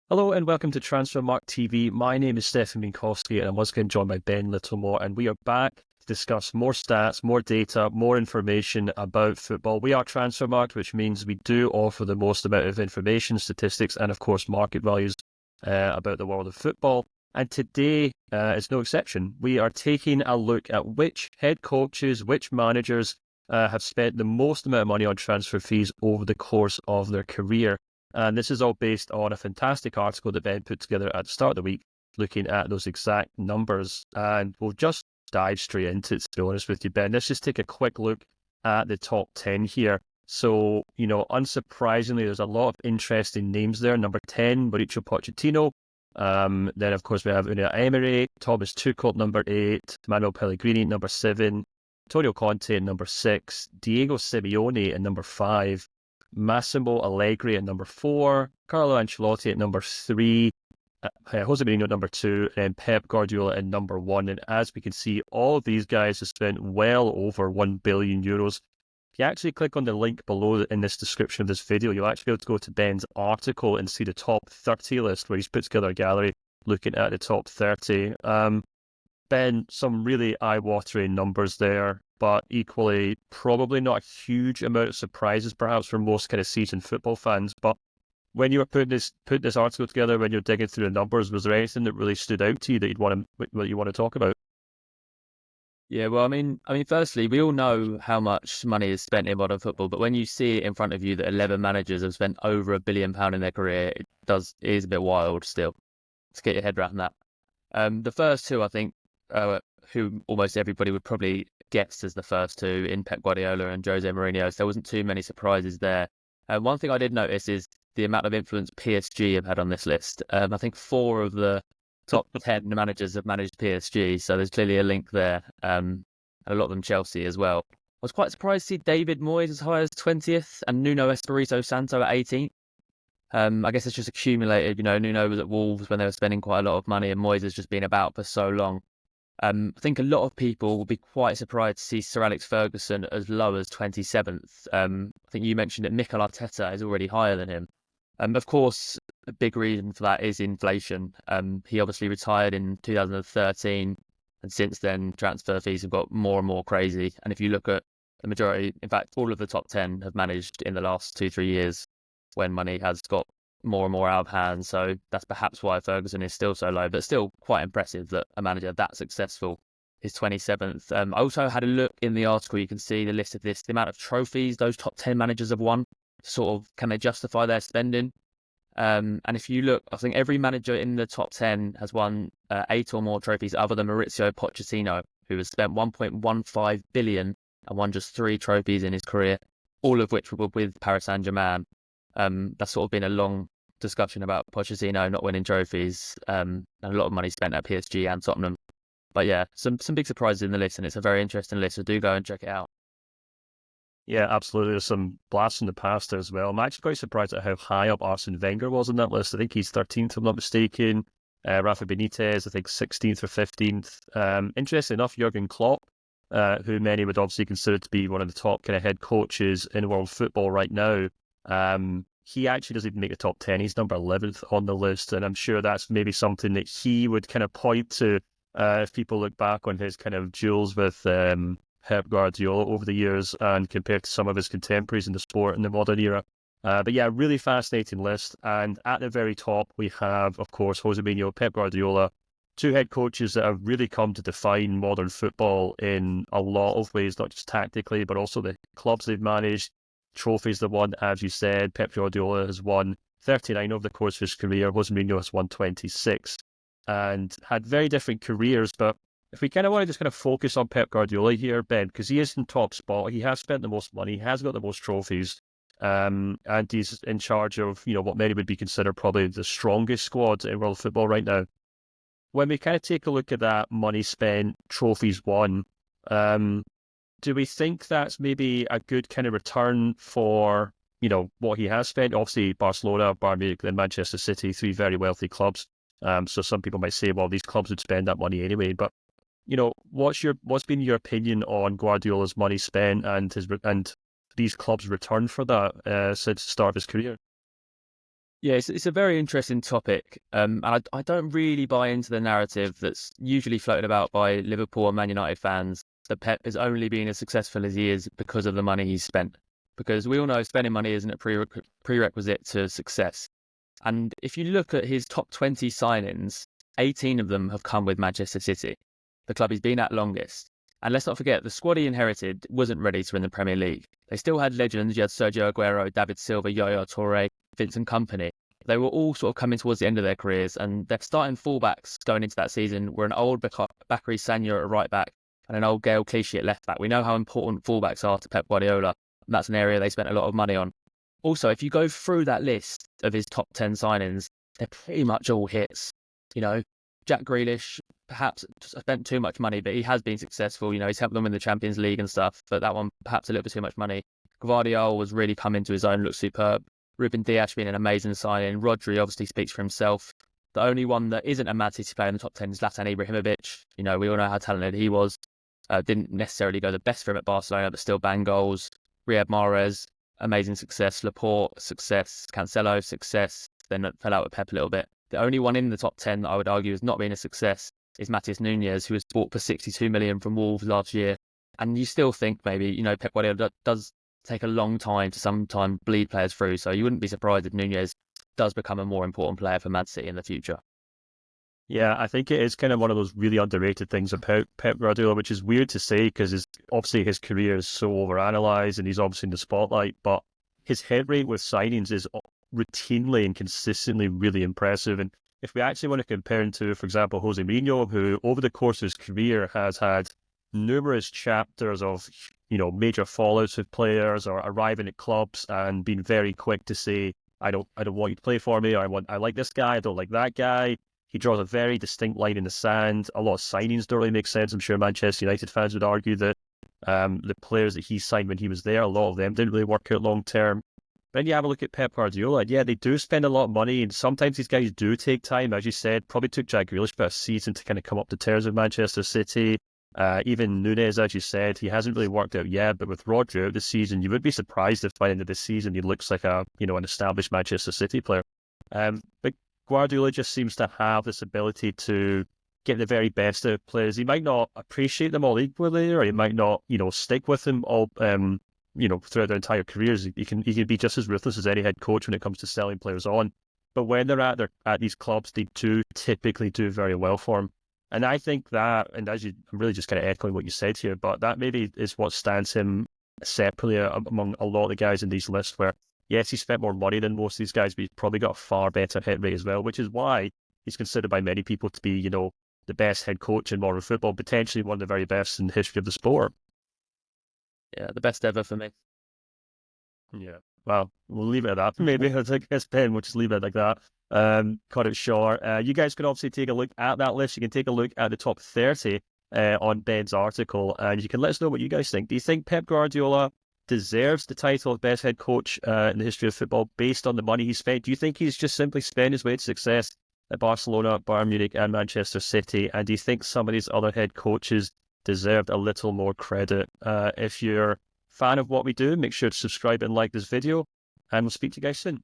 Hello and welcome to Transfermarkt TV. My name is Stefan Bienkowski and I'm once again joined by Ben Littlemore, and we are back to discuss more stats, more data, more information about football. We are Transfermarkt, which means we do offer the most amount of information, statistics, and of course market values about the world of football. And today is no exception. We are taking a look at which head coaches, which managers have spent the most amount of money on transfer fees over the course of their career. And this is all based on a fantastic article that Ben put together at the start of the week, looking at those exact numbers. And we'll just dive straight into it, to be honest with you, Ben. Let's just take a quick look at the top 10 here. So, unsurprisingly, there's a lot of interesting names there. Number 10, Mauricio Pochettino. Then, of course, we have Unai Emery, Thomas Tuchel at number 8, Manuel Pellegrini at number 7, Antonio Conte at number 6, Diego Simeone at number 5, Massimo Allegri at number 4, Carlo Ancelotti at number 3, Jose Mourinho at number 2, and Pep Guardiola at number 1. And as we can see, all of these guys have spent well over 1 billion euros. If you actually click on the link below in this description of this video, you'll actually be able to go to Ben's article and see the top 30 list where he's put together a gallery looking at the top 30. Ben, some really eye-watering numbers there, but equally probably not a huge amount of surprises perhaps for most kind of seasoned football fans. But when you were putting this article together, when you're digging through the numbers, was there anything that really stood out to you that you want to talk about? Yeah, well, firstly, we all know how much money is spent in modern football, but when you see it in front of you that 11 managers have spent over £1 billion in their career, it is a bit wild still to get your head around that. The first two, I think, who almost everybody would probably guess as the first two in Pep Guardiola and Jose Mourinho, so there wasn't too many surprises there. One thing I did notice is the amount of influence PSG have had on this list. I think 4 of the top 10 managers have managed PSG, so there's clearly a link there. And a lot of them Chelsea as well. I was quite surprised to see David Moyes as high as 20th and Nuno Espirito Santo at 18th. I guess it's just accumulated. Nuno was at Wolves when they were spending quite a lot of money, and Moyes has just been about for so long. I think a lot of people will be quite surprised to see Sir Alex Ferguson as low as 27th. I think you mentioned that Mikel Arteta is already higher than him. Of course, a big reason for that is inflation. He obviously retired in 2013, and since then, transfer fees have got more and more crazy. And if you look at the majority, in fact, all of the top 10 have managed in the last 2-3 years when money has got more and more out of hand. So that's perhaps why Ferguson is still so low, but still quite impressive that a manager that successful is 27th. I also had a look in the article. You can see the list of the amount of trophies those top 10 managers have won. Sort of, can they justify their spending? And if you look, I think every manager in the top 10 has won 8 or more trophies other than Maurizio Pochettino, who has spent 1.15 billion and won just 3 trophies in his career, all of which were with Paris Saint-Germain. That's sort of been a long discussion about Pochettino not winning trophies, and a lot of money spent at PSG and Tottenham. But yeah, some big surprises in the list, and it's a very interesting list, so do go and check it out. Yeah, absolutely. There's some blasts in the past as well. I'm actually quite surprised at how high up Arsene Wenger was on that list. I think he's 13th, if I'm not mistaken. Rafa Benitez, I think 16th or 15th. Interesting enough, Jurgen Klopp, who many would obviously consider to be one of the top kind of head coaches in world football right now. He actually doesn't even make the top 10. He's number 11th on the list, and I'm sure that's maybe something that he would kind of point to if people look back on his kind of duels with Pep Guardiola over the years and compared to some of his contemporaries in the sport in the modern era. But yeah, really fascinating list. And at the very top, we have, of course, Jose Mourinho, Pep Guardiola, 2 head coaches that have really come to define modern football in a lot of ways, not just tactically, but also the clubs they've managed, trophies they won. As you said, Pep Guardiola has won 39 over the course of his career. Jose Mourinho has won 26 and had very different careers, but if we kind of want to just kind of focus on Pep Guardiola here, Ben, because he is in top spot, he has spent the most money, he has got the most trophies, and he's in charge of, what many would be considered probably the strongest squad in world football right now. When we kind of take a look at that money spent, trophies won, do we think that's maybe a good kind of return for, what he has spent? Obviously, Barcelona, Bayern Munich, and Manchester City, 3 very wealthy clubs. So some people might say, well, these clubs would spend that money anyway, but what's been your opinion on Guardiola's money spent and these clubs' return for that since the start of his career? Yeah, it's a very interesting topic, and I don't really buy into the narrative that's usually floated about by Liverpool and Man United fans that Pep has only been as successful as he is because of the money he's spent. Because we all know spending money isn't a prerequisite to success. And if you look at his top 20 signings, 18 of them have come with Manchester City, the club he's been at longest. And let's not forget, the squad he inherited wasn't ready to win the Premier League. They still had legends. You had Sergio Aguero, David Silva, Yaya Toure, Vincent Kompany. They were all sort of coming towards the end of their careers, and their starting fullbacks going into that season were an old Bakary Sagna at right back and an old Gael Clichy at left back. We know how important fullbacks are to Pep Guardiola, and that's an area they spent a lot of money on. Also, if you go through that list of his top 10 signings, they're pretty much all hits. You know, Jack Grealish perhaps spent too much money, but he has been successful. You know, he's helped them in the Champions League and stuff, but that one perhaps a little bit too much money. Guardiola was really come into his own, looked superb. Ruben Dias being an amazing signing. Rodri obviously speaks for himself. The only one that isn't a Man City player in the top 10 is Zlatan Ibrahimovic. You know, we all know how talented he was. Didn't necessarily go the best for him at Barcelona, but still bang goals. Riyad Mahrez, amazing success. Laporte, success. Cancelo, success. Then fell out with Pep a little bit. The only one in the top 10 that I would argue has not been a success is Matheus Nunes, who was bought for 62 million from Wolves last year. And you still think maybe, you know, Pep Guardiola does take a long time to sometimes bleed players through. So you wouldn't be surprised if Nunes does become a more important player for Man City in the future. Yeah, I think it is kind of one of those really underrated things about Pep Guardiola, which is weird to say because obviously his career is so overanalyzed and he's obviously in the spotlight, but his hit rate with signings is routinely and consistently really impressive. And if we actually want to compare him to, for example, Jose Mourinho, who over the course of his career has had numerous chapters of, you know, major fallouts with players or arriving at clubs and being very quick to say, I don't want you to play for me, or I like this guy, I don't like that guy. He draws a very distinct line in the sand. A lot of signings don't really make sense. I'm sure Manchester United fans would argue that the players that he signed when he was there, a lot of them didn't really work out long term. Then you have a look at Pep Guardiola, and yeah, they do spend a lot of money, and sometimes these guys do take time. As you said, probably took Jack Grealish about a season to kind of come up to terms with Manchester City. Even Nunes, as you said, he hasn't really worked out yet, but with Rodri out this season, you would be surprised if by the end of this season he looks like an established Manchester City player. But Guardiola just seems to have this ability to get the very best out of players. He might not appreciate them all equally, or he might not, stick with them all, throughout their entire careers. He can be just as ruthless as any head coach when it comes to selling players on. But when they're at these clubs, they do typically do very well for him. And I think that, and I'm really just kind of echoing what you said here, but that maybe is what stands him separately among a lot of the guys in these lists where, yes, he spent more money than most of these guys, but he's probably got a far better hit rate as well, which is why he's considered by many people to be, the best head coach in modern football, potentially one of the very best in the history of the sport. Yeah, the best ever for me. Yeah. Well, we'll leave it at that. Maybe I guess Ben, we'll just leave it like that. Cut it short. You guys can obviously take a look at that list. You can take a look at the top 30 on Ben's article, and you can let us know what you guys think. Do you think Pep Guardiola deserves the title of best head coach in the history of football based on the money he spent? Do you think he's just simply spent his way to success at Barcelona, Bayern Munich, and Manchester City? And do you think some of these other head coaches deserved a little more credit? If you're a fan of what we do, make sure to subscribe and like this video, and we'll speak to you guys soon.